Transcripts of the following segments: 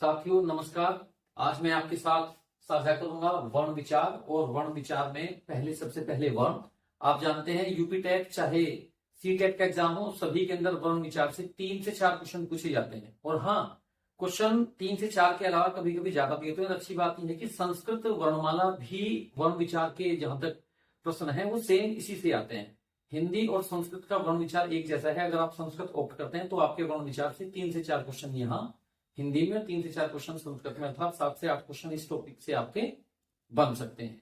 साथियों नमस्कार। आज मैं आपके साथ साझा करूंगा वर्ण विचार। और वर्ण विचार में सबसे पहले वर्ण। आप जानते हैं यूपी टेट चाहे सी टेट का एग्जाम हो, सभी के अंदर वर्ण विचार से 3 से 4 क्वेश्चन पूछे जाते हैं। और हाँ, क्वेश्चन 3 से 4 के अलावा कभी कभी ज्यादा भी होते हैं। अच्छी बात यह है कि संस्कृत वर्णमाला भी वर्ण विचार के जहां तक प्रश्न है वो सेम इसी से आते हैं। हिंदी और संस्कृत का वर्ण विचार एक जैसा है। अगर आप संस्कृत ऑप्ट करते हैं तो आपके वर्ण विचार से 3 से 4 क्वेश्चन यहाँ हिंदी में, 3 से 4 क्वेश्चन संस्कृत में, अर्थात 7 से 8 क्वेश्चन इस टॉपिक से आपके बन सकते हैं।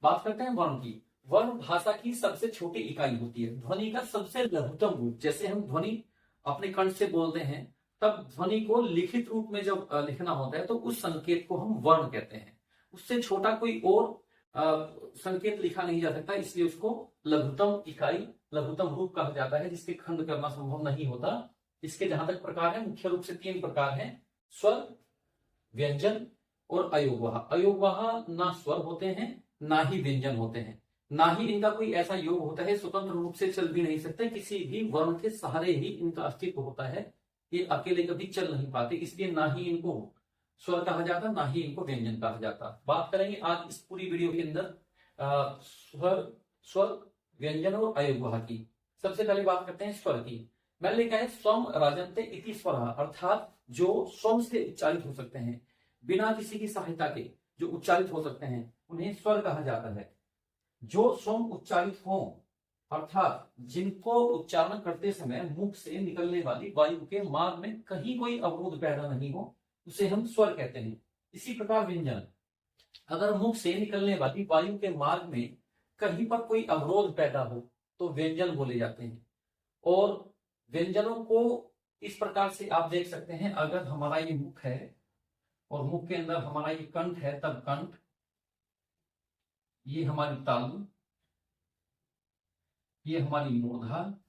बात करते हैं वर्ण की। वर्ण भाषा की सबसे छोटी इकाई होती है, ध्वनि का सबसे लघुतम रूप। जैसे हम ध्वनि अपने कंठ से बोलते हैं, तब ध्वनि को लिखित रूप में जब लिखना होता है तो उस संकेत को हम वर्ण कहते हैं। उससे छोटा कोई और संकेत लिखा नहीं जा सकता, इसलिए उसको लघुतम इकाई, लघुतम रूप कहा जाता है, जिसके खंड करना संभव नहीं होता। इसके जहां तक प्रकार है, मुख्य रूप से 3 प्रकार हैं: स्वर, व्यंजन और अयोगवाह। अयोगवाह ना स्वर होते हैं ना ही व्यंजन होते हैं, ना ही इनका कोई ऐसा योग होता है, स्वतंत्र रूप से चल भी नहीं सकते, किसी भी वर्ण के सहारे ही इनका अस्तित्व होता है। ये अकेले कभी चल नहीं पाते, इसलिए ना ही इनको स्वर कहा जाता, ना ही इनको व्यंजन कहा जाता। बात करेंगे आज इस पूरी वीडियो के अंदर स्वर, व्यंजन और अयोगवाह की। सबसे पहले बात करते हैं स्वर की। मैंने लिखा है स्वम राजन्ते इति स्वरः, अर्थात जो स्वम से उच्चारित हो सकते हैं, बिना किसी की सहायता के जो उच्चारित हो सकते हैं, उन्हें स्वर कहा जाता है। जो स्वम उच्चारित हो, अर्थात जिनको उच्चारण करते समय मुख से निकलने वाली वायु के मार्ग में कहीं कोई अवरोध पैदा नहीं हो, उसे हम स्वर कहते हैं। इसी प्रकार व्यंजन, अगर मुख से निकलने वाली वायु के मार्ग में कहीं पर कोई अवरोध पैदा हो तो व्यंजन बोले जाते हैं। और व्यंजनों को इस प्रकार से आप देख सकते हैं, अगर हमारा ये मुख है और मुख के अंदर हमारा ये कंठ है, तब कंठ, ये हमारी तालु, ये हमारी मूर्धा,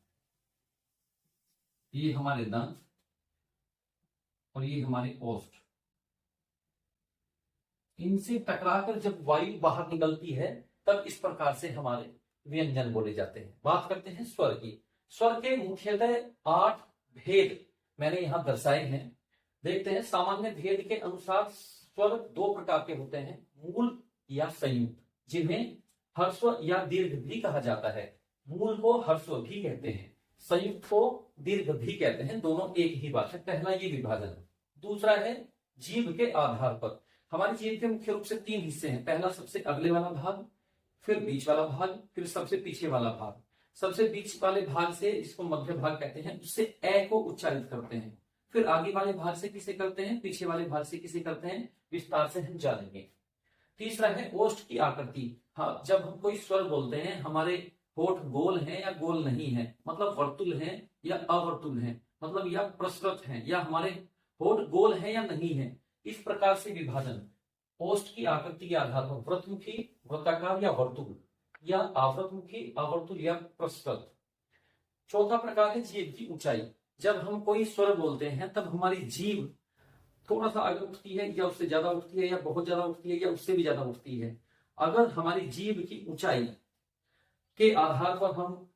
ये हमारे दंत और ये हमारे ओष्ठ। इनसे टकराकर जब वायु बाहर निकलती है तब इस प्रकार से हमारे व्यंजन बोले जाते हैं। बात करते हैं स्वर की। स्वर के मुख्यतः 8 भेद मैंने यहां दर्शाए हैं। देखते हैं, सामान्य भेद के अनुसार स्वर 2 प्रकार के होते हैं: मूल या संयुक्त, जिन्हें ह्रस्व या दीर्घ भी कहा जाता है। मूल को ह्रस्व भी कहते हैं, संयुक्त को दीर्घ भी कहते हैं, दोनों एक ही बात है। पहला ये विभाजन। दूसरा है जीभ के आधार पर। हमारी जीभ के मुख्य रूप से 3 हिस्से हैं। पहला सबसे अगले वाला भाग, फिर बीच वाला भाग, फिर सबसे पीछे वाला भाग। सबसे बीच वाले भाग से, इसको मध्य भाग कहते हैं, उससे ए को उच्चारित करते हैं। फिर आगे वाले भाग से किसे करते हैं, पीछे वाले भाग से किसे करते हैं, विस्तार से हम जानेंगे। तीसरा है ओष्ठ की आकृति। हाँ, जब हम कोई स्वर बोलते हैं, हमारे होठ गोल हैं या गोल नहीं है, मतलब वर्तुल हैं या अवर्तुल हैं, मतलब या प्रसृत हैं, या हमारे होठ गोल है या नहीं है, इस प्रकार से विभाजन ओष्ठ की आकृति के आधार पर वृत्तमुखी, वृत्ताकार या वर्तुल, या आवृतमुखी, आवर्तुल या प्रसृत। चौथा प्रकार है जीभ की ऊंचाई। जब हम कोई स्वर बोलते हैं तब हमारी जीभ थोड़ा सा आगे उठती है, या उससे ज्यादा उठती है, या बहुत ज्यादा उठती है, या उससे भी ज्यादा उठती है। अगर हमारी जीभ की ऊंचाई के आधार पर हम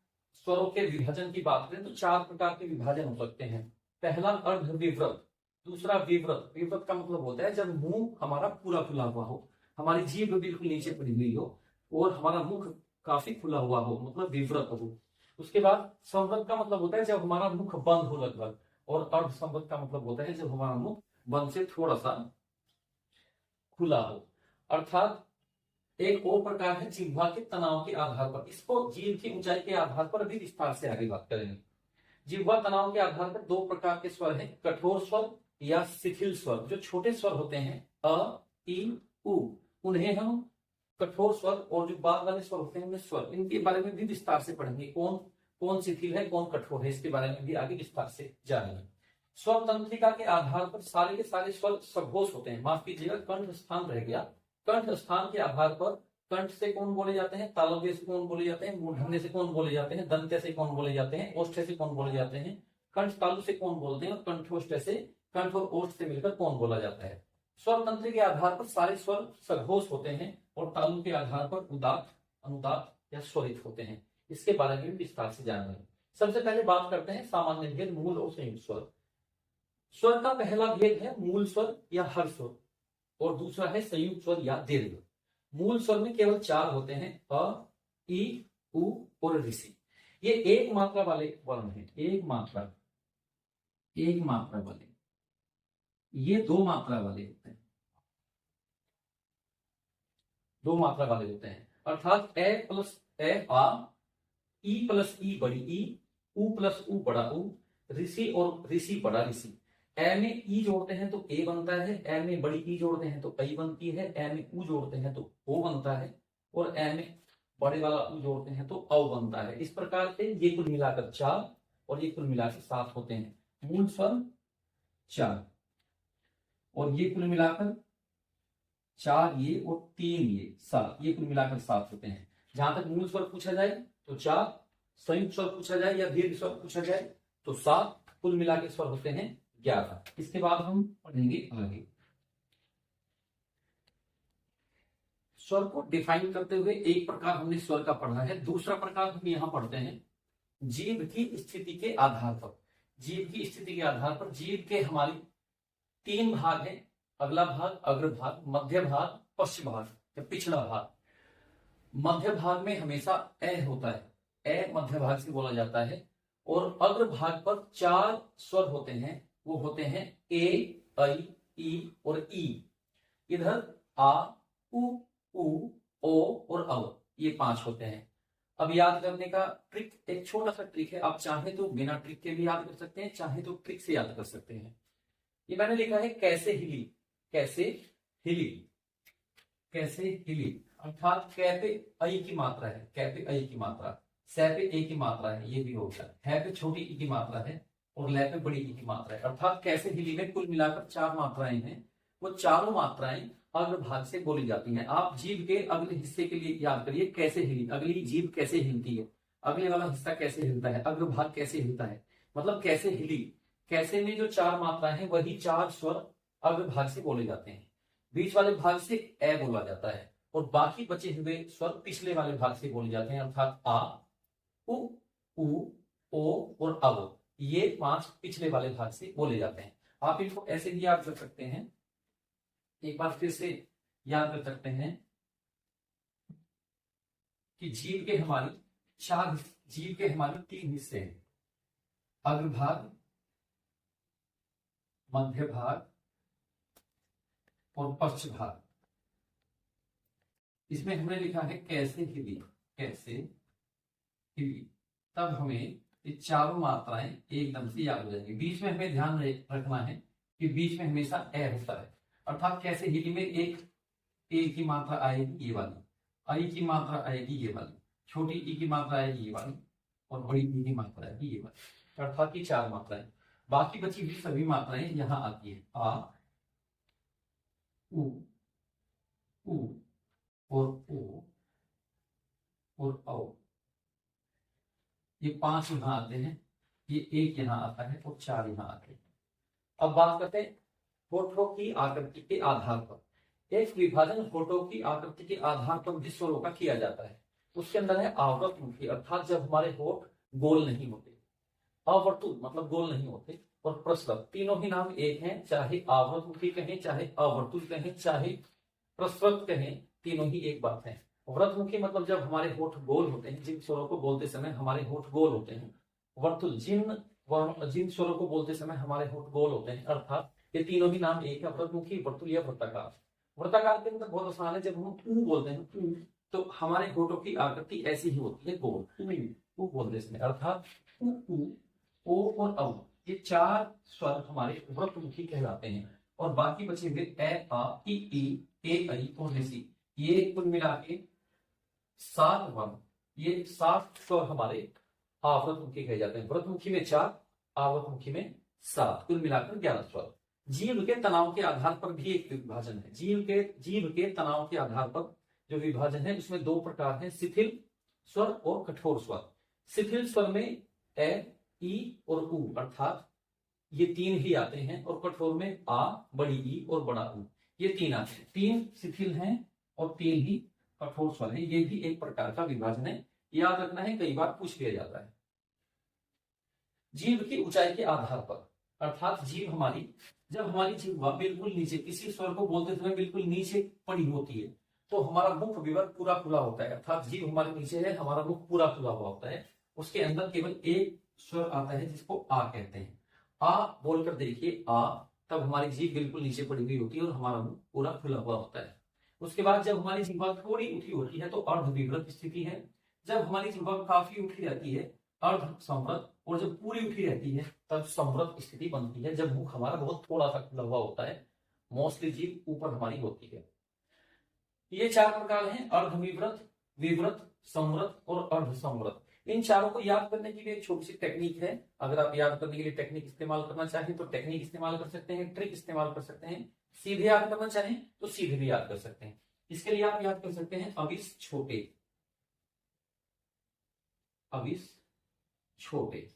स्वरों के विभाजन की बात करें तो 4 प्रकार के विभाजन हो सकते हैं। पहला अर्ध विवृत, दूसरा विवृत। विवृत का मतलब होता है जब मुंह हमारा पूरा खुला हुआ हो, हमारी जीभ बिल्कुल नीचे पड़ी हुई हो और हमारा मुख काफी खुला हुआ हो, मतलब विवृत हो। उसके बाद संवृत का मतलब होता है जब हमारा मुख बंद हो लगभग, और अर्ध संवृत का मतलब होता है जब हमारा मुख बंद से थोड़ा सा खुला हो। अर्थात एक और प्रकार है जिह्वा के तनाव के आधार पर। इसको जीभ की ऊंचाई के आधार पर भी विस्तार से आगे बात करेंगे। जिह्वा तनाव के आधार पर 2 प्रकार के स्वर हैं: कठोर स्वर या शिथिल स्वर। जो छोटे स्वर होते हैं अ, इ, उ, उन्हें हम कठोर स्वर, और जो बाद वाले स्वर होते हैं उन्हें स्वर। इनके बारे में भी विस्तार से पढ़ेंगे, कौन कौन शिथिल है, कौन कठोर है, इसके बारे में भी आगे विस्तार से जानेंगे। स्वर तंत्रिका के आधार पर सारे के सारे स्वर सघोष होते हैं। माफ कीजिएगा, कंठ स्थान रह गया। कंठ स्थान के आधार पर कंठ से कौन बोले जाते हैं, तालव्य से कौन बोले जाते हैं, मूर्धन्य से कौन बोले जाते हैं, दंत्य से कौन बोले जाते हैं, ओष्ठ से कौन बोले जाते हैं, कंठ तालु से कौन बोलते हैं, और कंठोष्ठ से, कंठ और ओष्ठ से मिलकर कौन बोला जाता है। स्वर तंत्र के आधार पर सारे स्वर सघोष होते हैं और तालु के आधार पर उदात्त, अनुदात्त या स्वरित होते हैं। इसके बारे में विस्तार से जानेंगे। सबसे पहले बात करते हैं सामान्य भेद, मूल और संयुक्त स्वर। स्वर का पहला भेद है मूल स्वर या हर स्वर, और दूसरा है संयुक्त स्वर या दीर्घ। मूल स्वर में केवल 4 होते हैं, अ, ई, उ और ऋषि। ये एक मात्रा वाले वर्ण हैं, एक मात्रा वाले। ये 2 मात्रा वाले होते हैं, 2 मात्रा वाले होते हैं, अर्थात ए प्लस ए आ, ई प्लस ई बड़ी ई, उ प्लस उ बड़ा उ, ऋषि और ऋषि बड़ा ऋषि। ए में ई जोड़ते हैं तो ए बनता है, ए में बड़ी ई जोड़ते हैं तो आई बनती है, ए में उ जोड़ते हैं तो ओ बनता है, और ए में बड़े वाला उ जोड़ते हैं तो औ बनता है। इस प्रकार से ये कुल मिलाकर 4 और ये कुल मिलाकर 7 होते हैं। मूल स्वर 4 और ये कुल मिलाकर 4 ये और 3 ये 7, ये कुल मिलाकर 7 होते हैं। जहां तक मूल स्वर पूछा जाए तो 4, संयुक्त स्वर पूछा जाए या दीर्घ स्वर पूछा जाए तो 7, कुल मिलाकर स्वर होते हैं 11। इसके बाद हम पढ़ेंगे आगे। स्वर को डिफाइन करते हुए एक प्रकार हमने स्वर का पढ़ा है, दूसरा प्रकार हम यहां पढ़ते हैं जीभ की स्थिति के आधार पर। जीभ की स्थिति के आधार पर जीभ के हमारी 3 भाग हैं, अगला भाग, अग्र भाग, मध्य भाग, पश्चिम भाग या पिछला भाग। मध्य भाग में हमेशा ए होता है, ए मध्य भाग से बोला जाता है, और अग्र भाग पर 4 स्वर होते हैं, वो होते हैं ए, ऐ, ई और ई। इधर आ, उ, ओ और औ, ये 5 होते हैं। अब याद करने का ट्रिक, एक छोटा सा ट्रिक है, आप चाहे तो बिना ट्रिक के भी याद कर सकते हैं, चाहे तो ट्रिक से याद कर सकते हैं। ये मैंने लिखा है कैसे हिली, कैसे हिली, कैसे हिली, अर्थात कै पे ऐ की मात्रा है, कै पे ऐ की मात्रा, सै पे ए की मात्रा है, ये भी हो गया, है पे छोटी ई की मात्रा है और लै पे बड़ी ई की मात्रा है। अर्थात कैसे हिली में कुल मिलाकर 4 मात्राएं हैं, वो चारों मात्राएं अग्र भाग से बोली जाती हैं। आप जीभ के अगले हिस्से के लिए याद करिए, कैसे हिली, अगली जीभ कैसे हिलती है, अगले वाला हिस्सा कैसे हिलता है, अग्र भाग कैसे हिलता है, मतलब कैसे हिली। कैसे में जो 4 मात्राएं हैं वही 4 स्वर अग्र भाग से बोले जाते हैं, बीच वाले भाग से ए बोला जाता है, और बाकी बचे हुए स्वर पिछले वाले भाग से बोले जाते हैं, अर्थात आ, उ, ओ और अव, ये 5 पिछले वाले भाग से बोले जाते हैं। आप इनको ऐसे भी याद कर सकते हैं, एक बार फिर से याद कर सकते हैं कि जीभ के हमारी 3 हिस्से हैं, अग्र भाग, मध्य भाग और पश्चिम भाग। इसमें हमने लिखा है कैसे हिली, कैसे हिली, तब हमें ये चारों मात्राएं एकदम से याद हो जाएंगी। बीच में हमें ध्यान रखना है कि बीच में हमेशा ए होता है, अर्थात कैसे हिली में एक ए की मात्रा आएगी ये वाली, आई की मात्रा आएगी ये वाली, छोटी ई की मात्रा आएगी ये वाली, और बड़ी ई की मात्रा आएगी ये वाली, अर्थात की 4 मात्राएं। बाकी बची हुई सभी मात्राएं यहां आती है, आ, उ और ओ और औ, ये 5 यहां आते हैं, ये 1 यहां आता है और 4 यहां आते हैं। अब बात करते हैं होठों की आकृति के आधार पर। एक विभाजन होठों की आकृति के आधार पर भी स्वरों का किया जाता है, उसके अंदर है आवर्तमुखी, अर्थात जब हमारे होठ गोल नहीं होते, अवर्तुल मतलब गोल नहीं होते, और प्रस्रव, तीनों ही नाम एक हैं, चाहे आवर्तमुखी कहें, चाहे अवर्तुल कहें, चाहे प्रस्रव कहें, तीनों ही एक बात है। व्रतमुखी मतलब जब हमारे होठ गोल होते हैं, जिन स्वरों को बोलते समय हमारे होठ गोल होते हैं। वर्तुल, जिन स्वरों को बोलते समय हमारे होठ गोल होते हैं, अर्थात ये तीनों ही नाम एक है, व्रतमुखी, वर्तुल या वृत्ताकार। वृत्ताकार के अंदर बहुत आसान है, जब हम ऊ बोलते हैं तो हमारे होठों की आकृति ऐसी ही होती है, गोल, ऊ बोलते समय, अर्थात उ, ओ और औ, ये 4 स्वर हमारे व्रतमुखी कहलाते हैं। और बाकी बचे हुए ए, आ, ई, ए, ऐ और ऋषि, ये कुल मिला के 7 वर्ण, ये 7 स्वर हमारे आवृतमुखी कहे जाते हैं। व्रतमुखी में 4, आवृतमुखी में 7, कुल मिलाकर 11 स्वर। जीभ के तनाव के आधार पर भी एक विभाजन है। जीभ के तनाव के आधार पर जो विभाजन है उसमें 2 प्रकार हैं, शिथिल स्वर और कठोर स्वर। शिथिल स्वर में ए, ई और उ, अर्थात ये 3 ही आते हैं, और कठोर में आ, बड़ी ई और बड़ा उ, ये 3 आते हैं। 3 शिथिल हैं और 3 ही कठोर स्वर है, ये भी एक प्रकार का विभाजन है, याद रखना है, कई बार पूछ लिया जाता है। जीभ की ऊंचाई के आधार पर, अर्थात जीभ हमारी, जब हमारी जीभ बिल्कुल नीचे, किसी स्वर को बोलते समय बिल्कुल नीचे पड़ी होती है, तो हमारा मुख विवर पूरा खुला होता है। अर्थात जीभ हमारे नीचे है, हमारा मुख पूरा खुला हुआ होता है। उसके अंदर केवल एक स्वर आता है जिसको आ कहते हैं। आ बोलकर देखिए, आ, तब हमारी जीभ बिल्कुल नीचे पड़ी हुई होती है और हमारा मुख पूरा खुला हुआ होता है। उसके बाद जब हमारी जीभ थोड़ी उठी होती है तो अर्धविवृत स्थिति है। जब हमारी जीभ काफी उठी रहती है अर्ध संवृत, और जब पूरी उठी रहती है तब संवृत स्थिति बनती है, जब मुख हमारा बहुत थोड़ा सा खुला हुआ होता है, मोस्टली जीभ ऊपर हमारी होती है। ये चार प्रकार हैं, अर्धविवृत, विवृत, संवृत और अर्ध संवृत। इन चारों को याद करने की भी एक छोटी सी टेक्निक है। अगर आप याद करने के लिए टेक्निक इस्तेमाल करना चाहें तो टेक्निक इस्तेमाल कर सकते हैं, ट्रिक इस्तेमाल कर सकते हैं। सीधे याद करना चाहें तो सीधे भी याद कर सकते हैं। इसके लिए आप याद कर सकते हैं अविस छोटे, अविस छोटे,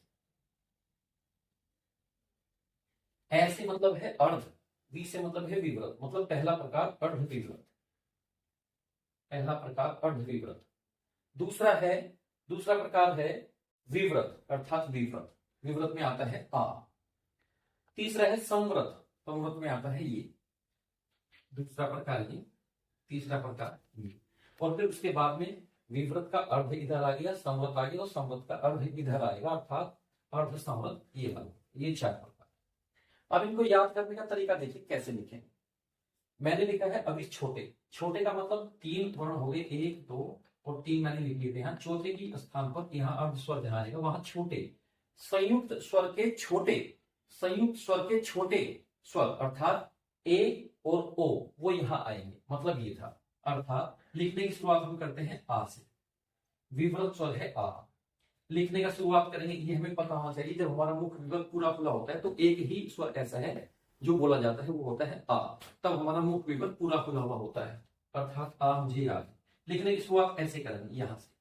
ऐसे मतलब है अर्ध, वी से मतलब है विवृत, मतलब पहला प्रकार अर्ध विवृत, पहला प्रकार अर्ध विवृत। दूसरा प्रकार है विवृत अर्थात विवृत, विवृत में आता है आ। तीसरा है संवृत, संवृत में आता है ये, दूसरा प्रकार ये, तीसरा प्रकार ये। और फिर उसके बाद में विवृत का अर्ध इधर आ गया, संवृत आ गया, और संवृत का अर्ध इधर आएगा, अर्थात अर्ध संवृत ये वाला, ये चार प्रकार। अब इनको याद करने का तरीका देखिए कैसे लिखें। मैंने लिखा है अभी छोटे, छोटे का मतलब तीन वर्ण हो गए, 1 2 और 3 मैंने लिख लिए थे। यहाँ चौथे की स्थान पर यहाँ अर्ध स्वर ध्यान आएगा, वहां छोटे, संयुक्त स्वर के छोटे, संयुक्त स्वर के छोटे स्वर अर्थात ए और ओ वो यहां आएंगे, मतलब ये था। अर्थात लिखने की शुरुआत हम करते हैं आ से, विवृत स्वर है आ, लिखने का शुरुआत करेंगे, ये हमें पता होना चाहिए। जब हमारा मुख विवृत पूरा खुला होता है तो एक ही स्वर ऐसा है जो बोला जाता है, वो होता है आ, तब हमारा मुख विवृत पूरा खुला हुआ होता है, अर्थात आ मुझे याद। लिखने की शुरुआत ऐसे करेंगे यहां से,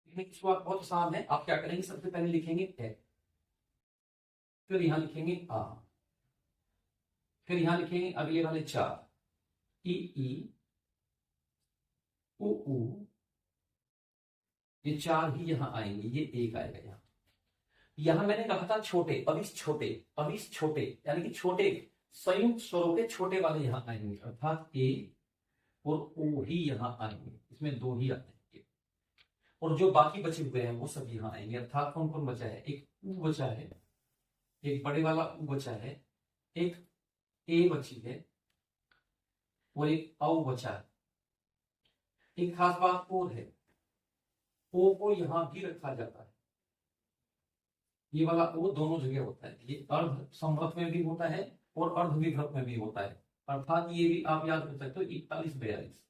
लिखने की शुरुआत बहुत आसान है। आप क्या करेंगे, सबसे पहले लिखेंगे ए, फिर यहां लिखेंगे आ, फिर यहां लिखेंगे अगले वाले चार, ई उ, ये चार ही यहां आएंगे, ये एक आएगा यहां। यहां मैंने कहा था छोटे, अविस छोटे, अविस छोटे यानी कि छोटे संयुक्त स्वरों के छोटे वाले यहां आएंगे, अर्थात ए और ओ ही यहां आएंगे, इसमें दो ही आते हैं, और जो बाकी बचे हुए हैं वो सब यहां आएंगे। अर्थात कौन कौन बचा है, एक ऊ बचा है, एक बड़े वाला ऊ बचा है, एक ए बची है, और एक औ बचा है। एक खास बात और है, ओ को यहां भी रखा जाता है, ये वाला ओ दोनों जगह होता है, ये अर्ध संवृत में भी होता है और अर्ध विवृत में भी होता है। अर्थात ये भी आप याद कर सकते हो 41 42,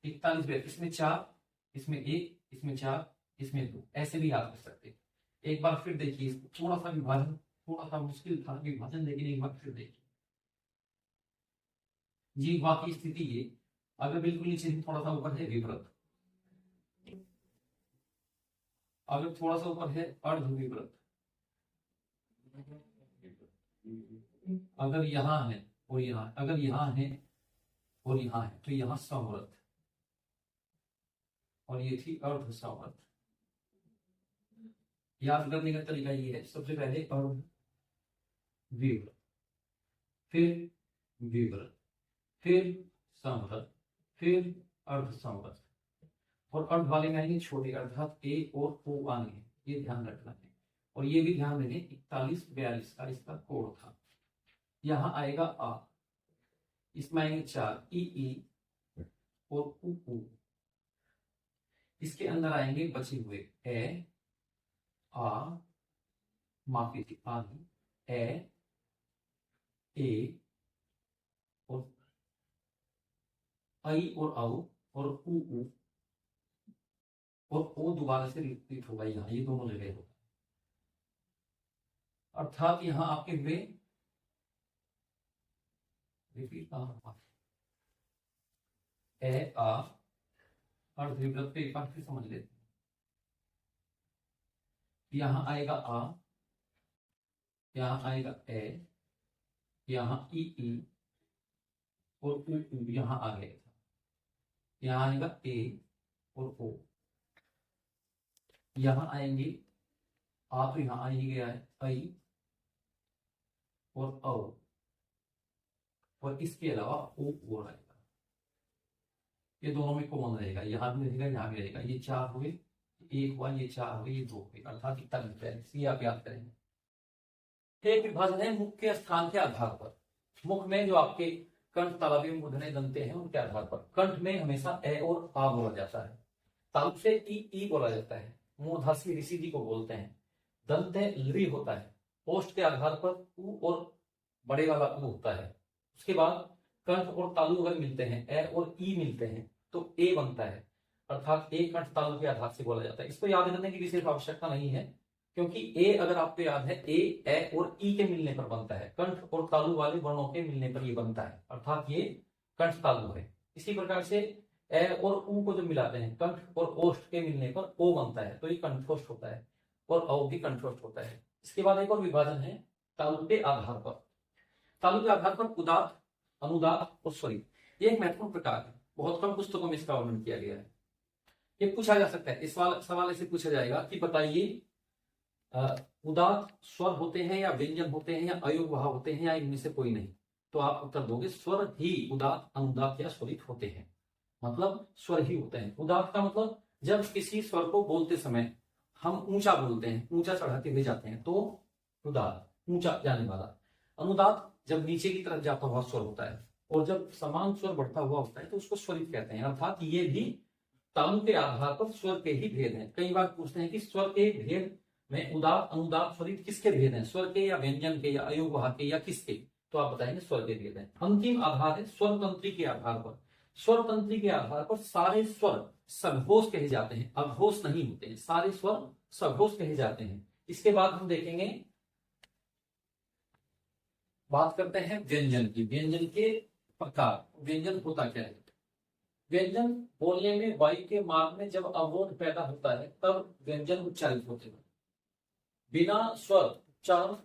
41 42, इसमें 4, इसमें 1, इसमें 4, इसमें 2, ऐसे भी याद कर सकते हैं। एक बार फिर देखिए, थोड़ा सा विभाजन, थोड़ा सा मुश्किल था विभाजन, लेकिन एक बार फिर देखिए जी, बाकी स्थिति ये, अगर बिल्कुल नीचे थोड़ा सा ऊपर है विवृत, अगर थोड़ा सा ऊपर है अर्ध विवृत, अगर यहां है और यहां, अगर यहां है और यहां है तो यहां संवृत, और ये थी अर्ध संवृत। याद करने का तरीका ये है, सबसे पहले अर्ध विवृत, फिर विवृत, फिर संवृत, फिर अर्ध संवृत, और अर्ध वाले में आएंगे छोटे, अर्थात ए और ओ आएंगे, ये ध्यान रखना है। और ये भी ध्यान रखें 41 42 का इसका कोड था। यहां आएगा आ, इसमें आएंगे 4, ई और उ, इसके अंदर आएंगे बचे हुए ए, आ, माफी थी आगे, ए और आई और औ और उ, और ओ दोबारा से रिपीट होगा यहाँ, ये दोनों जगह होगा। अर्थात यहां आपके हुए रिपीट ए आ, अर्ध विवृत पे एक बार फिर समझ लेते हैं। यहां आएगा आ, यहां आएगा ए, यहां ई और उ यहां आ गया था, यहां आएगा ए और ओ। यहां आएंगे आ, तो यहां आ ही गया है, आई और औ, और इसके अलावा ओ और आएगा। ये दोनों में कॉमन रहेगा, यहां भी रहेगा, यहां भी रहेगा। ये 4 हुए, एक हुआ, ये 4 हुए, ये 2 हुए, अर्थात इतना मिलता है। इसलिए आप याद करेंगे। एक विभाजन है मुख के स्थान के आधार पर। मुख में जो आपके कंठ, तालव्य, मूर्धन्य दंते हैं, उनके आधार पर कंठ में हमेशा ए और आ बोला जाता है, तालु से ई बोला जाता है, मूर्धा से ऋषि जी को बोलते हैं, दंत लि होता है, ओष्ठ के आधार पर उ और बड़े वाला उ होता है। उसके बाद कंठ और तालु अगर मिलते हैं, ए और ई मिलते हैं, तो ए बनता है, अर्थात ए कंठ तालु के आधार से बोला जाता है। इसको याद करने की विशेष आवश्यकता नहीं है, क्योंकि ए अगर आपको याद है, ए और ई के मिलने पर बनता है, कंठ और तालु वाले वर्णों के मिलने पर ये बनता है, अर्थात ये कंठ तालु है। इसी प्रकार से ए और उ को जब मिलाते हैं, कंठ और ओष्ठ के मिलने पर ओ बनता है, तो ये कंठोष्ठ होता है, और औ भी कंठोष्ठ होता है। इसके बाद एक और विभाजन है तालु के आधार पर। तालु के आधार पर उदात्त, अनुदात्त और स्वरित, ये एक महत्वपूर्ण प्रकार है। बहुत कम पुस्तकों में इसका वर्णन किया गया है। ये पूछा जा सकता है, इस सवाल ऐसे पूछा जाएगा कि बताइए उदात्त स्वर होते हैं या व्यंजन होते हैं या अयोग भाव होते हैं या इनमें से कोई नहीं, तो आप उत्तर दोगे स्वर ही उदात्त, अनुदात्त या स्वरित होते हैं। मतलब स्वर ही होते हैं। उदात्त का मतलब जब किसी स्वर को बोलते समय हम ऊंचा बोलते हैं, ऊंचा चढ़ाते हुए जाते हैं, तो उदात्त, ऊंचा जाने वाला। अनुदात्त जब नीचे की तरफ जाता हुआ स्वर होता है, और जब समान स्वर बढ़ता हुआ होता है तो उसको स्वरित कहते हैं। अर्थात ये भी तालु के आधार पर स्वर के ही भेद हैं। कई बार पूछते हैं कि स्वर के भेद में उदात्त, अनुदात्त, स्वरित किसके भेद हैं, स्वर के या व्यंजन के या अयोग वाहक के या किसके, तो आप बताएंगे स्वर के भेद हैं। अंतिम आधार है स्वर तंत्री के आधार पर। स्वर तंत्री के आधार पर सारे स्वर सघोष कहे जाते हैं, अघोष नहीं होते हैं, सारे स्वर सघोष कहे जाते हैं। इसके बाद हम देखेंगे, बात करते हैं व्यंजन की। व्यंजन के प्रकार, व्यंजन होता क्या है। व्यंजन बोलने में वायु के मार्ग में जब अवरोध पैदा होता है तब व्यंजन उच्चारित होते हैं। बिना स्वर उच्चारण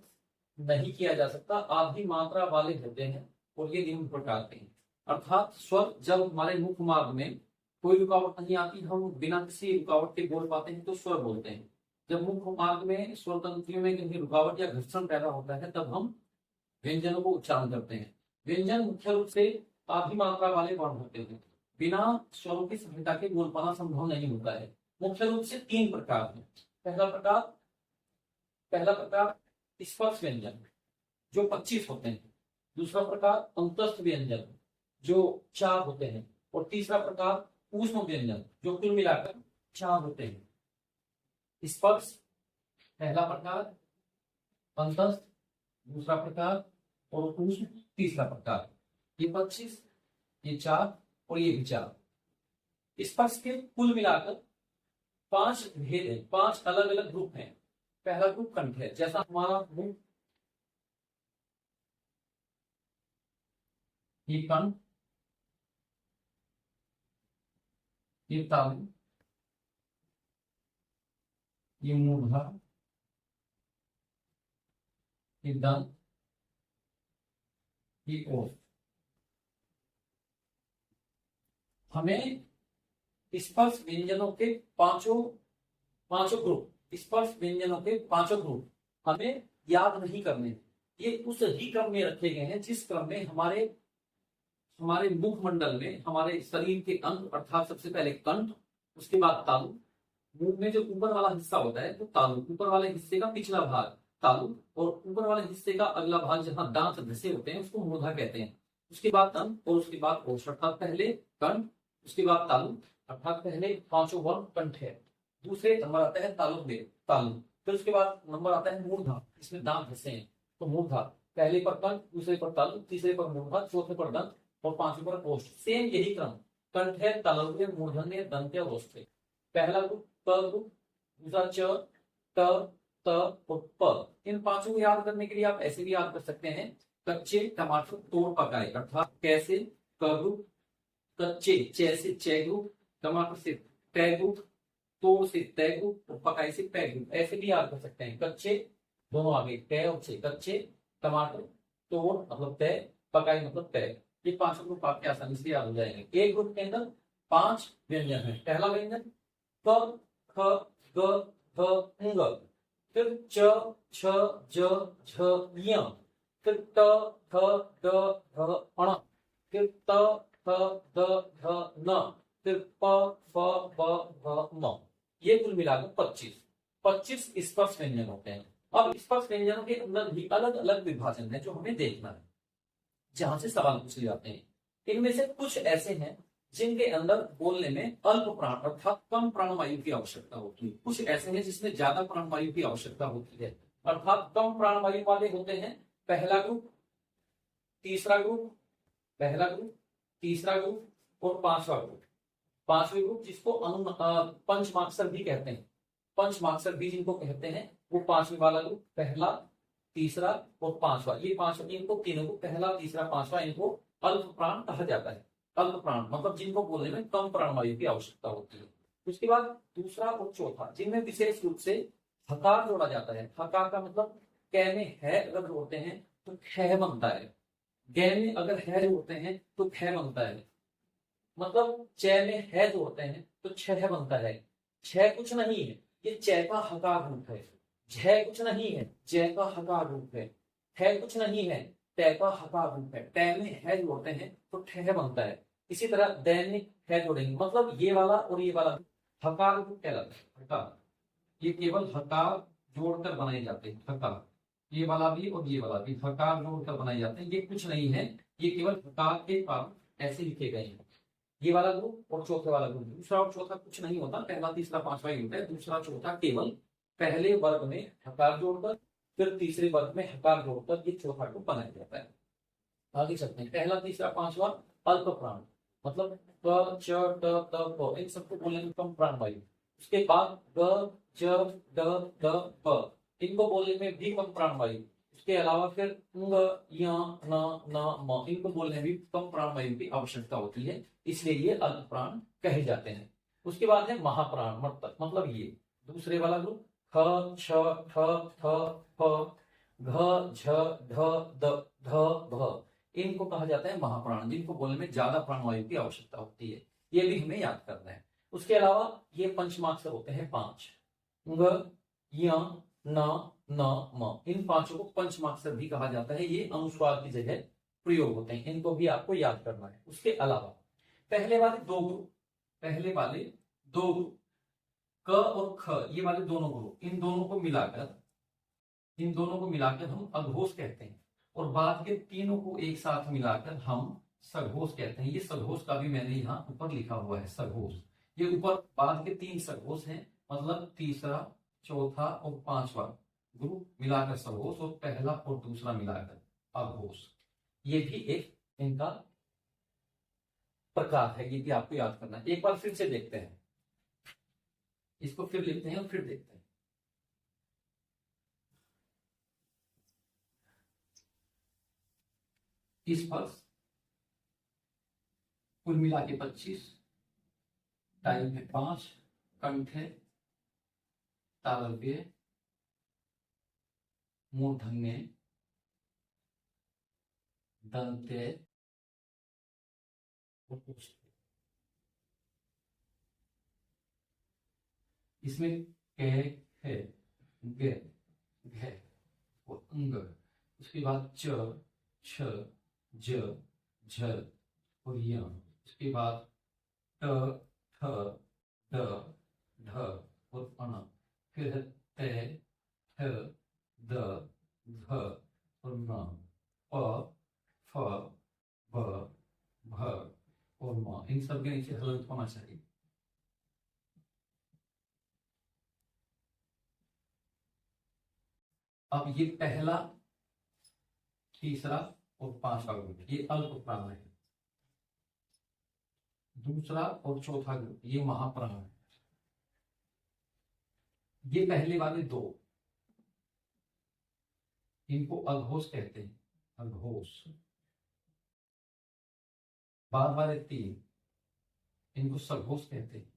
नहीं किया जा सकता, आधी मात्रा वाले होते हैं, और ये निम्न प्रकार के हैं। अर्थात स्वर जब हमारे मुख मार्ग में कोई रुकावट नहीं आती, हम बिना किसी रुकावट के बोल पाते हैं, तो स्वर बोलते हैं। जब मुख मार्ग में स्वर तंत्रियों में कहीं रुकावट या घर्षण पैदा होता है, तब हम व्यंजनों को उच्चारण करते हैं। व्यंजन मुख्य रूप से आधी मात्रा वाले वर्ण होते हैं। बिना स्वरों की संहिता के बोल पाना संभव नहीं होता है। मुख्य रूप से 3 प्रकार हैं। पहला प्रकार स्पर्श व्यंजन जो 25 होते हैं। दूसरा प्रकार अंतस्थ व्यंजन जो 4 होते हैं, और तीसरा प्रकार ऊष्म व्यंजन जो कुल मिलाकर 4 होते हैं। स्पर्श पहला प्रकार, अंतस्थ दूसरा प्रकार, और ऊष्म तीसरा प्रकार। ये 25, ये 4 और ये भी 4। स्पर्श के कुल मिलाकर 5 भेद हैं, 5 अलग अलग ग्रुप हैं। पहला ग्रुप कंठ है, जैसा हमारा मुंह, ये कंठ, ये तालु, ये मूर्धा, ये दंत, ये ओष्ठ। हमें स्पर्श व्यंजनों के पांचों ग्रुप, स्पर्श व्यंजनों के 5 ग्रुप हमें याद नहीं करने। ये उस ही क्रम में रखे गए हैं जिस क्रम में हमारे मुखमंडल में, हमारे शरीर के अंग, अर्थात सबसे पहले कंठ, उसके बाद तालु। मुंह में जो ऊपर वाला हिस्सा होता है तो तालु, ऊपर वाले हिस्से का पिछला भाग तालु, और ऊपर वाले हिस्से का अगला भाग जहां दांत धसे होते हैं उसको मूर्धा कहते हैं। उसके बाद दंत, और उसके बाद ओष्ठ, अर्थात पहले कंठ, उसके बाद तालु, अर्थात पहले 5 वर्ण कंठ है। दूसरे नंबर आता है तालु, फिर उसके बाद नंबर आता है मूर्धा, इसमें दांत धसे हैं, तो मूर्धा पहले पर कंठ, दूसरे पर तालु, तीसरे पर मूर्धा, चौथे पर दंत, और 5वें पर ओष्ठ। सेम यही क्रम, कंठ है, तालु है, मूर्धन्य, दंत और ओष्ठ। पहला ग्रुप प ग्रुप, दूसरा च, त, त और प। इन 5 को याद करने के लिए आप ऐसे भी याद कर सकते हैं, कच्चे टमाटर तोड़ पकाए, अर्थात कैसे क ग्रुप, कच्चे चे से चे ग्रुप, टमाटर से टे ग्रुप, तोड़ से तय ग्रुप, और पकाए से पै ग्रुप। ऐसे भी याद कर सकते हैं, कच्चे दोनों आगे टे और चे, कच्चे टमाटर, तोड़ मतलब तय, पकाए मतलब तय। ये 5 ग्रुप आपके आसानी से याद हो जाएंगे। एक ग्रुप के अंदर 5 व्यंजन है। पहला व्यंजन क ख ग घ ङ, फिर च छ ज झ ञ, फिर ट ठ ड ढ ण, फिर त थ द ध न, फिर प फ ब भ म। ये कुल मिलाकर 25 स्पर्श व्यंजन होते हैं। अब स्पर्श व्यंजनों के अंदर भी अलग अलग विभाजन है जो हमें देखना है, जहां से सवाल पूछे जाते हैं। इनमें से कुछ ऐसे हैं जिनके अंदर बोलने में अल्प प्राण अर्थात कम प्राणवायु की आवश्यकता होती है, कुछ ऐसे हैं जिसमें ज्यादा प्राणवायु की आवश्यकता होती है, अर्थात कम प्राणवायु वाले होते हैं पहला ग्रुप, तीसरा ग्रुप, पहला ग्रुप, तीसरा ग्रुप और पांचवा ग्रुप। पांचवें ग्रुप जिसको पंचमाक्षर भी कहते हैं, पंचमाक्षर भी जिनको कहते हैं, वो पांचवें वाला ग्रुप, पहला, तीसरा और पांचवा, ये पांचवा, इनको तीनों को पहला, तीसरा, पांचवा, इनको अल्प प्राण कहा जाता है। अल्प प्राण मतलब जिनको बोलने में कम प्राणवायु की आवश्यकता होती है। उसके बाद दूसरा और चौथा, जिनमें विशेष रूप से हकार जोड़ा जाता है। हकार का मतलब कै में है अगर जोड़ते हैं तो ख बनता है, गै में अगर है जोड़ते हैं तो ख बनता है, मतलब च में है जोड़ते हैं तो छह बनता है। छह कुछ नहीं है, ये च का हकार रूप है। झ कुछ नहीं है, जय का हकार रूप है। ठ कुछ नहीं है, ट का हकार रूप है। ट में है जोड़ते हैं तो ठह बनता है। इसी तरह दैनिक है जोड़ेंगे, मतलब ये वाला और ये वाला हकार रूप कहलाता है। हकार, ये केवल हकार जोड़कर बनाए जाते हैं। हकार, ये वाला भी और ये वाला भी हकार जोड़कर बनाए जाते हैं। ये कुछ नहीं है, ये केवल हकार के कारण ऐसे लिखे गए हैं। ये वाला ग्रुप और चौथे वाला ग्रुप, दूसरा और चौथा कुछ नहीं होता, पहला, तीसरा, पांचवा ही होता है। दूसरा, चौथा केवल पहले वर्ग में हकार जोड़कर, फिर तीसरे वर्ग में हकार जोड़कर ये चौथा ग्रुप बनाया जाता है। आगे चलते हैं। पहला, तीसरा, पांचवा अल्प प्राण, मतलब क च ट त प, इन सबको बोलने में कम प्राणवायु। उसके बाद ग च ड द प, इनको बोलने में भी कम प्राणवायु। उसके अलावा फिर ङ य न न म, इनको बोलने में भी कम प्राणवायु की आवश्यकता होती है, इसलिए ये अल्प प्राण कहे जाते हैं। उसके बाद है महाप्राण, मतलब ये दूसरे वाला ग्रुप ख छ ठ थ फ घ झ ढ द ध भ, इनको कहा जाता है महाप्राण, जिनको बोलने में ज्यादा प्राणवायु की आवश्यकता होती है। ये भी हमें याद करना है। उसके अलावा ये पंचमाक्षर होते हैं 5, ङ य न न म, इन पांचों को पंचमाक्षर भी कहा जाता है। ये अनुस्वार की जगह प्रयोग होते हैं, इनको भी आपको याद करना है। उसके अलावा पहले वाले दो ग्रुप, पहले वाले दो ग्रुप क और ख, ये वाले दोनों ग्रुप, इन दोनों को मिलाकर हम अघोष कहते हैं, और बाद के तीनों को एक साथ मिलाकर हम सघोष कहते हैं। ये सघोष का भी मैंने यहाँ ऊपर लिखा हुआ है, सघोष। ये ऊपर बाद के 3 सघोष हैं, मतलब तीसरा, चौथा और पांचवा ग्रुप मिलाकर सघोष, और पहला और दूसरा मिलाकर अघोष। ये भी एक इनका प्रकार है, ये भी आपको याद करना है। एक बार फिर से देखते हैं, इसको फिर लिखते हैं और फिर देखते हैं। इस पर कुल मिला के 25, टाइम है 5, कंठ है, तालव्य, मूर्धन्य, दंत्य, इसमें क है, ग घ और अंग, उसके बाद च छ ज झ और य, उसके बाद ट ठ ड ढ और अण, फिर त थ द ध और न, प फ ब भ और म, इन सब के नीचे हलंत होना चाहिए। अब ये पहला, तीसरा और पांचवा ग्रुप ये अल्प प्राण है, दूसरा और चौथा ग्रुप ये महाप्राण है। ये पहले वाले 2, इनको अघोष कहते हैं, अघोष। बाद वाले 3, इनको सघोष कहते हैं।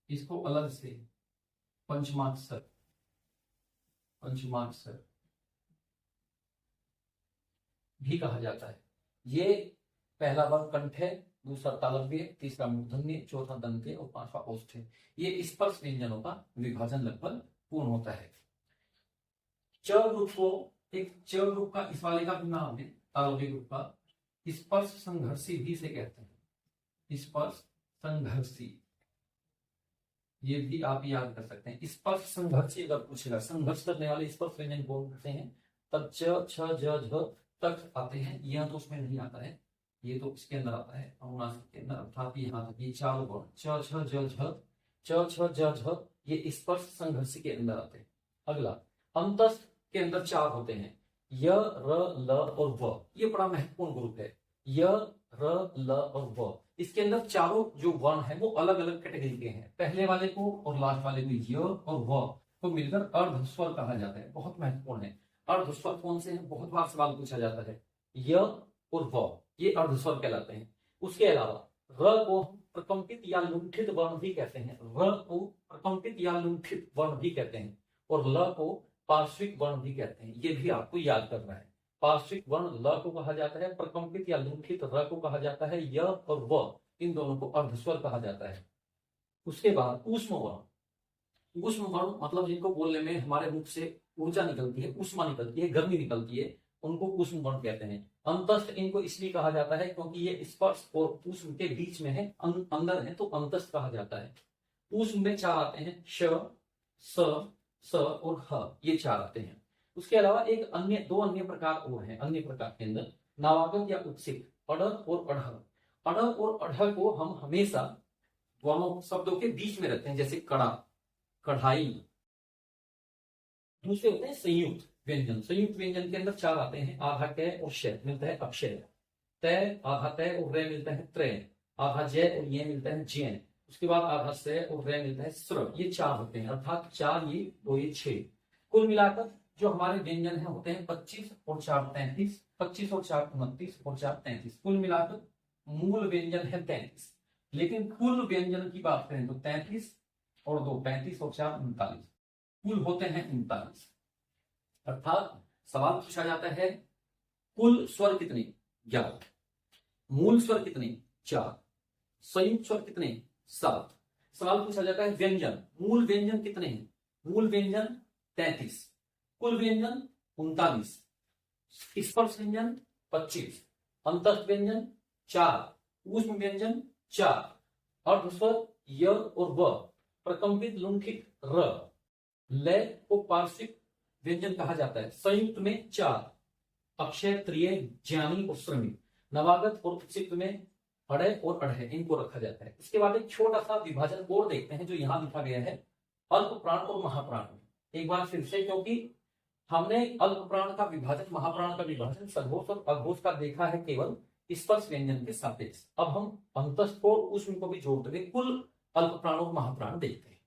इसको अलग से पंचमाक्षर भी कहा जाता है। ये पहला वर्ग कंठ है, दूसरा तालव्य, तीसरा मूर्धन्य, चौथा दंत्य और पांचवा औष्ठ्य। ये स्पर्श व्यंजनों का विभाजन लगभग पूर्ण होता है। च ग्रुप को, एक च ग्रुप का इस वाले का भी नाम है तालव्य ग्रुप का, स्पर्श संघर्षी भी से कहते हैं। स्पर्श संघर्षी, ये भी आप याद कर सकते हैं। स्पर्श संघर्षी अगर पूछेगा, संघर्ष करने वाले स्पर्श व्यंजन बोलते हैं, तब च छ ज झ तक आते हैं। यह तो उसमें नहीं आता है, ये तो इसके अंदर आता है, अनुनासिक के अंदर, अर्थात यहाँ तक ये चारों वर्ण च छ ज झ, च छ ज झ, ये स्पर्श संघर्ष के अंदर आते हैं। अगला अंतस्थ के अंदर चार होते हैं, य र ल और व। ये बड़ा महत्वपूर्ण ग्रुप है, य र ल और व। इसके अंदर चारों जो वर्ण है वो अलग अलग कैटेगरी के हैं। पहले वाले को और लास्ट वाले को, य और व को मिलकर अर्धस्वर कहा जाता है। बहुत महत्वपूर्ण है। अर्धस्वर कौन से हैं, बहुत बार सवाल पूछा जाता है। य और व ये अर्धस्वर कहलाते हैं। उसके अलावा र को प्रकंपित या लुंठित वर्ण भी कहते हैं, र को प्रकंपित या लुंठित वर्ण भी कहते हैं, और ल को पार्श्विक वर्ण भी कहते हैं। ये भी आपको याद करना है। पार्श्विक वर्ण ल को कहा जाता है, प्रकंपित या लुंठित र को कहा जाता है, य और व इन दोनों को अर्धस्वर कहा जाता है। उसके बाद ऊष्म वर्ण, ऊष्म वर्ण मतलब जिनको बोलने में हमारे मुख से ऊर्जा निकलती है, ऊष्मा निकलती है, गर्मी निकलती है, उनको ऊष्म वर्ण कहते हैं। अंतस्थ इनको इसलिए कहा जाता है क्योंकि ये स्पर्श और ऊष्म के बीच में है, अंदर है, तो अंतस्थ कहा जाता है। ऊष्म में चार आते हैं, श, स और ह, ये चार आते हैं। उसके अलावा एक अन्य, दो अन्य प्रकार और हैं। अन्य प्रकार के अंदर नवागत या उत्सित, अड़ और अढ़। अड़ और अढ़ को हम हमेशा दोनों शब्दों के बीच में रखते हैं, जैसे कड़ा, कढ़ाई। दूसरे होते हैं संयुक्त व्यंजन। संयुक्त व्यंजन के अंदर चार आते हैं, आधा क और श मिलता है अक्षय, तय आधा तय और रे मिलता है त्रय, आधा जय और ये मिलता है जैन, उसके बाद आधा से और रे मिलता है स्र। ये चार होते हैं, अर्थात चार ये दो ये छह। कुल मिलाकर जो हमारे व्यंजन है होते हैं 25 और 4 33, 25 और 4 29 और 4 33। कुल मिलाकर मूल व्यंजन है 33, लेकिन कुल व्यंजन की बात करें तो 33 और 2 35 और 4 39, कुल होते हैं 39। अर्थात सवाल पूछा जाता है कुल स्वर कितने, 11, मूल स्वर कितने, 4, संयुक्त स्वर कितने, 7। सवाल पूछा जाता है व्यंजन, मूल व्यंजन कितने हैं, मूल व्यंजन 33, कुल व्यंजन 39, स्पर्श व्यंजन 25, अंतस्थ व्यंजन 4, ऊष्म व्यंजन 4, अर्धस्वर य और व, प्रकंपित लुंठित र, लय को पार्श्विक व्यंजन कहा जाता है, संयुक्त में 4, अक्षय त्रिय ज्ञानी और श्रमिक, नवागत और उत्सित में अड़य और अढ़य, इनको रखा जाता है। इसके बाद एक छोटा सा विभाजन और देखते हैं जो यहाँ लिखा गया है, अल्प प्राण और महाप्राण। एक बार फिर से, क्योंकि हमने अल्प प्राण का विभाजन, महाप्राण का विभाजन सघोष और अघोष का देखा है केवल स्पर्श व्यंजन के सापेक्ष। अब हम अंतस्थ और ऊष्म को भी जोड़ते हुए कुल अल्प प्राण और महाप्राण देखते हैं।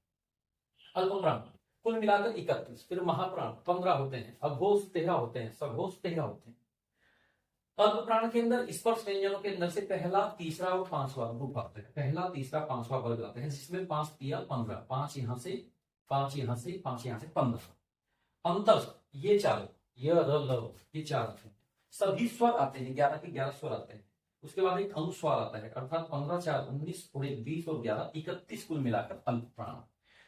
अल्प प्राण कुल मिलाकर 31, फिर महाप्राण 15 होते हैं, अघोष 13 होते हैं, सघोष 13 होते हैं। अल्प प्राण के अंदर स्पर्श व्यंजनों के अंदर से पहला, तीसरा और पांचवा ग्रुप आता है। पहला, तीसरा, पांचवा वर्ग आता है, जिसमें 5 तिया 15, 5 यहां से, 5 यहां से, 5 यहां से, 15। अंतस्थ ये चारों, य र ल, ये चार आते हैं। सभी स्वर आते हैं, 11 के 11 स्वर आते हैं। उसके बाद एक अनुस्वार आता है, अर्थात 15 4 19 और 20 और 11 31, कुल मिलाकर अल्प प्राण।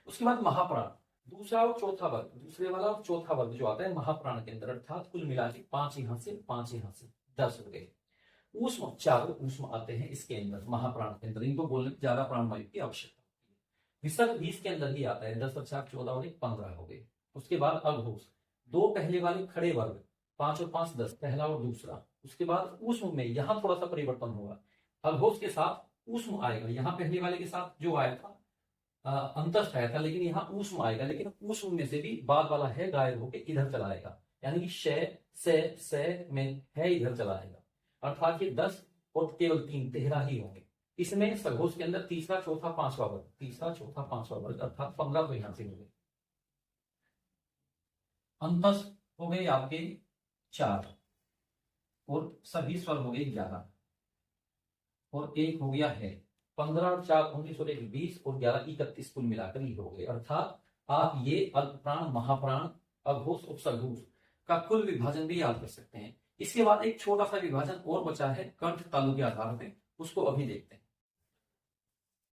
उसके बाद महाप्राण, दूसरा और चौथा वर्ग, दूसरे वाला और चौथा वर्ग जो आता है महाप्राण के अंदर, अर्थात कुल मिला के 5 यहां से, 5 यहां से, 10 हो गए। ऊष्म, चारों ऊष्म आते हैं इसके अंदर, महाप्राण के अंदर। इनको बोलने में ज्यादा प्राणवायु की आवश्यकता होती है। विसर्ग 20 के अंदर ही आता है, 10 और 4 14 और 1 15 हो गए। उसके बाद अघोष, दो पहले वाले खड़े वर्ग, 5 और 5 10, पहला और दूसरा। उसके बाद ऊष्म में यहां थोड़ा सा परिवर्तन होगा, अघोष के साथ ऊष्म आएगा, यहाँ पहले वाले के साथ जो आया था अंतस्थ आया था, लेकिन यहाँ ऊष्म आएगा, लेकिन ऊष्म में से भी बाद वाला है गायब होकर इधर चला आएगा, यानी कि से में है इधर चला आएगा। अर्थात ये 10 और केवल 3 13 ही होंगे। इसमें सघोष के अंदर तीसरा चौथा पांचवा वर्ग, तीसरा चौथा पांचवा वर्ग, अर्थात 15 तो यहां से हो गए। अंतस्थ हो गए आपके 4 और सभी स्वर हो गए 11 और एक हो गया है 15 और 4 19 और 1 20 और 11 31, कुल मिलाकर ये हो गए। अर्थात आप ये अल्प प्राण, महाप्राण, अघोष और सघोष का कुल विभाजन भी याद कर सकते हैं। इसके बाद एक छोटा सा विभाजन और बचा है कंठ तालु के आधार पे, उसको अभी देखते हैं।